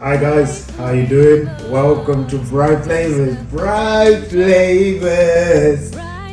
Hi guys, how you doing? Welcome to BRAAI FLAVOURS. BRAAI FLAVOURS.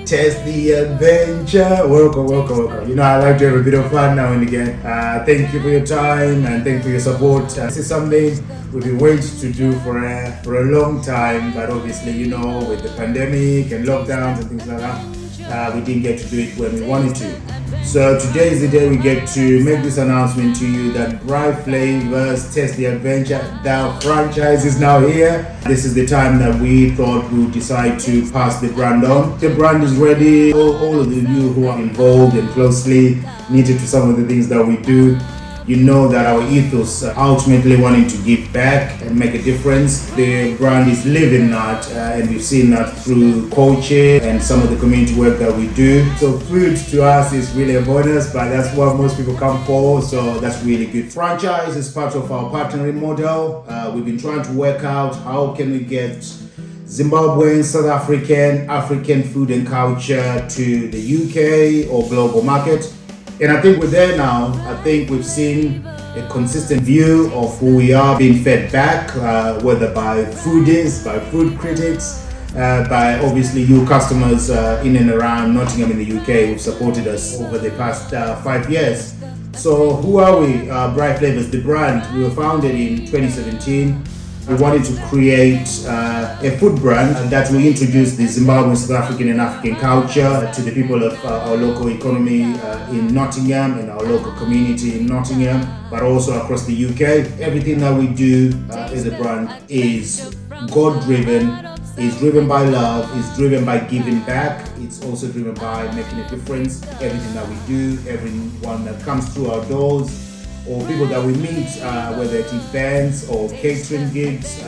Test the adventure. Welcome. You know, I like to have a bit of fun now and again. Thank you for your time and thank you for your support. This is something we've been waiting to do for a long time, but obviously, you know, with the pandemic and lockdowns and things like that, we didn't get to do it when we wanted to. So today is the day we get to make this announcement to you that BRAAI FLAVOURS Test the Adventure, the franchise is now here. This is the time that we thought we would decide to pass the brand on. The brand is ready. All of you who are involved and closely knitted to some of the things that we do, you know that our ethos ultimately wanting to give back and make a difference. The brand is living that, and we've seen that through coaching and some of the community work that we do. So food to us is really a bonus, but that's what most people come for, so that's really good. Franchise is part of our partnering model. We've been trying to work out how can we get Zimbabwean, South African food and culture to the UK or global market. And I think we're there now. I think we've seen a consistent view of who we are being fed back, whether by foodies, by food critics, by obviously you customers in and around Nottingham in the UK who've supported us over the past 5 years. So who are we? BRAAI FLAVOURS, the brand. We were founded in 2017. We wanted to create a food brand that will introduce the Zimbabwean, South African and African culture to the people of our local economy in Nottingham, in our local community in Nottingham, but also across the UK. Everything that we do as a brand is God-driven, is driven by love, is driven by giving back. It's also driven by making a difference. Everything that we do, everyone that comes through our doors, or people that we meet, whether it's events or catering gigs,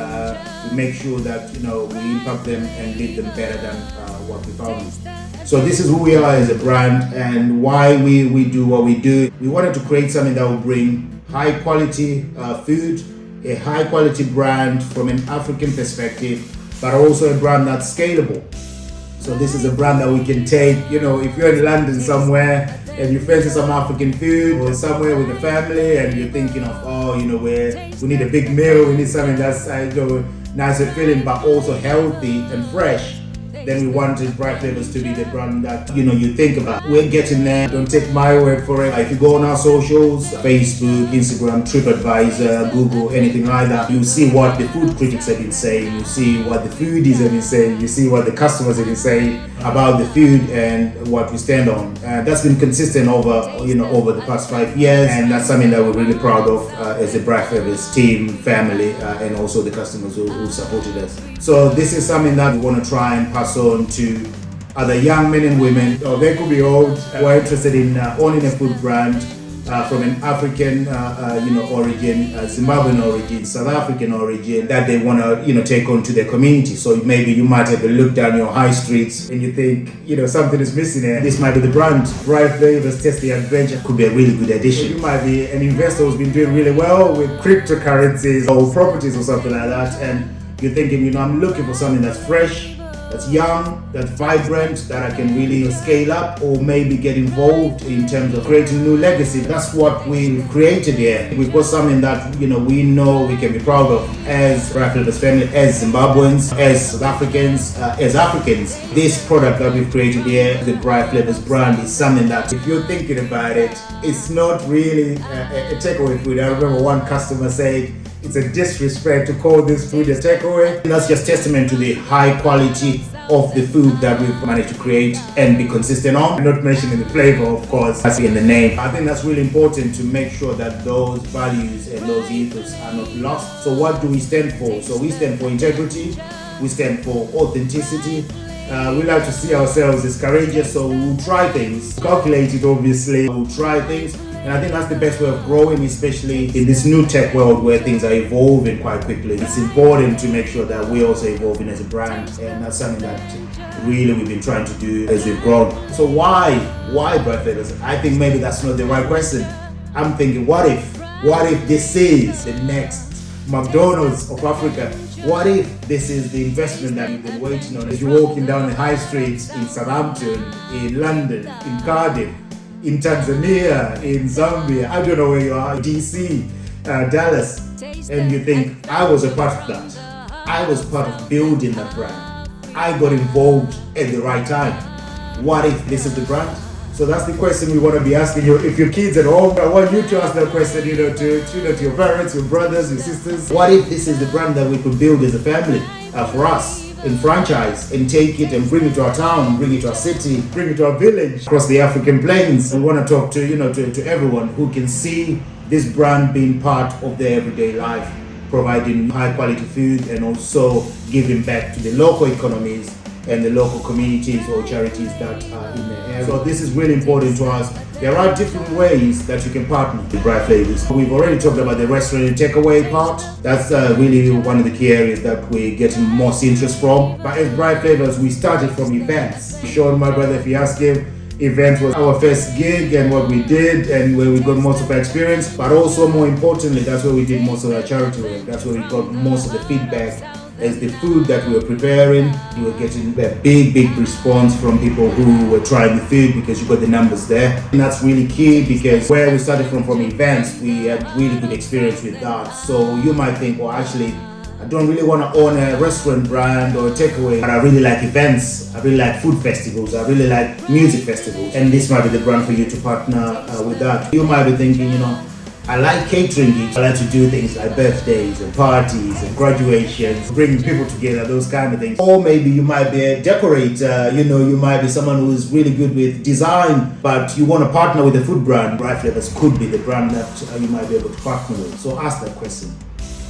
we make sure that, you know, we impact them and leave them better than what we found. So this is who we are as a brand and why we do what we do. We wanted to create something that will bring high quality food, a high quality brand from an African perspective, but also a brand that's scalable. So this is a brand that we can take, you know, if you're in London somewhere and you fancy some African food or somewhere with a family and you're thinking of, oh, you know, we need a big meal, we need something that's nice and filling but also healthy and fresh, then we wanted BRAAI FLAVOURS to be the brand that, you know, you think about. We're getting there, don't take my word for it. If you go on our socials, Facebook, Instagram, TripAdvisor, Google, anything like that, you see what the food critics have been saying, you see what the foodies have been saying, you see what the customers have been saying about the food and what we stand on. That's been consistent over the past 5 years, and that's something that we're really proud of as a BRAAI FLAVOURS team, family, and also the customers who supported us. So this is something that we want to try and pass on to other young men and women, or they could be old, who are interested in owning a food brand from an African origin, Zimbabwean origin, South African origin, that they want to take on to their community. So maybe you might have a look down your high streets and you think, something is missing here. This might be the brand. BRAAI FLAVOURS Test the Adventure could be a really good addition. You might be an investor who's been doing really well with cryptocurrencies or properties or something like that, and you're thinking, I'm looking for something that's fresh, that's young, that's vibrant, that I can really scale up or maybe get involved in terms of creating new legacy. That's what we've created here. We've got something that we know we can be proud of as BRAAI FLAVOURS family, as Zimbabweans, as South Africans, as Africans. This product that we've created here, the BRAAI FLAVOURS brand, is something that, if you're thinking about it, it's not really a takeaway food. I remember one customer saying, it's a disrespect to call this food a takeaway. And that's just testament to the high quality of the food that we've managed to create and be consistent on. I'm not mentioning the flavor, of course, that's in the name. I think that's really important to make sure that those values and those ethos are not lost. So what do we stand for? So we stand for integrity, we stand for authenticity. We like to see ourselves as courageous, so we'll try things, calculated obviously, we'll try things. And I think that's the best way of growing, especially in this new tech world where things are evolving quite quickly. It's important to make sure that we're also evolving as a brand, and that's something that really we've been trying to do as we've grown. So why BRAAI FLAVOURS? I think maybe that's not the right question. I'm thinking, what if this is the next McDonald's of Africa? What if this is the investment that you've been waiting on as you're walking down the high streets in Southampton, in London, in Cardiff, in Tanzania, in Zambia, I don't know where you are, DC, Dallas. and you think, I was a part of that. I was part of building that brand. I got involved at the right time. What if this is the brand? So that's the question we want to be asking you. If your kids at home, I want you to ask that question, to your parents, your brothers, your sisters. What if this is the brand that we could build as a family for us? And franchise and take it and bring it to our town, bring it to our city, bring it to our village across the African plains. We want to talk to to everyone who can see this brand being part of their everyday life, providing high quality food and also giving back to the local economies and the local communities or charities that are in the area. So this is really important to us. There are different ways that you can partner with BRAAI Flavours. We've already talked about the restaurant and takeaway part. That's really one of the key areas that we're getting most interest from. But as BRAAI Flavours, we started from events. Sean, my brother, if you ask him, events was our first gig and what we did and where we got most of our experience. But also more importantly, that's where we did most of our charity work. That's where we got most of the feedback. As the food that we were preparing, you were getting a big response from people who were trying the food because you got the numbers there. And that's really key because where we started from events, we had really good experience with that. So you might think, well, actually, I don't really want to own a restaurant brand or a takeaway, but I really like events, I really like food festivals, I really like music festivals. And this might be the brand for you to partner with that. You might be thinking, I like catering gigs. I like to do things like birthdays and parties and graduations, bring people together, those kind of things. Or maybe you might be a decorator, you might be someone who's really good with design, but you want to partner with a food brand. BRAAI Flavours could be the brand that you might be able to partner with. So ask that question.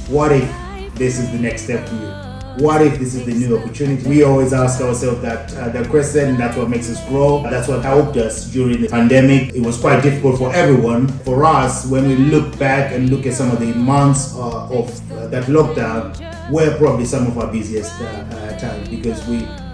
What if this is the next step for you? What if this is the new opportunity? We always ask ourselves that question. That's what makes us grow. That's what helped us during the pandemic. It was quite difficult for everyone. For us, when we look back and look at some of the months of that lockdown, were probably some of our busiest times because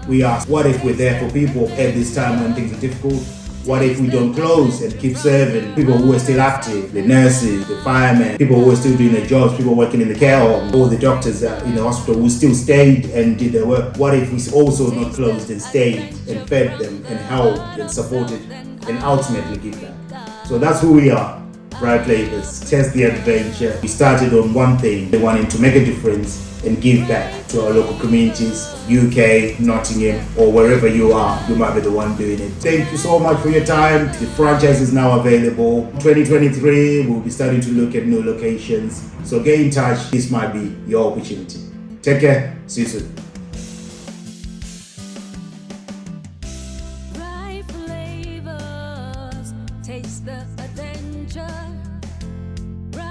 we asked, what if we're there for people at this time when things are difficult? What if we don't close and keep serving people who are still active, the nurses, the firemen, people who are still doing their jobs, people working in the care home, all the doctors in the hospital who still stayed and did their work? What if we also not closed and stayed and fed them and helped and supported and ultimately give back? So that's who we are, BRAAI Flavours. Test the adventure. We started on one thing, they wanted to make a difference and give back to our local communities, UK, Nottingham, or wherever you are. You might be the one doing it. Thank you so much for your time. The franchise is now available. 2023, we'll be starting to look at new locations. So get in touch. This might be your opportunity. Take care. See you soon.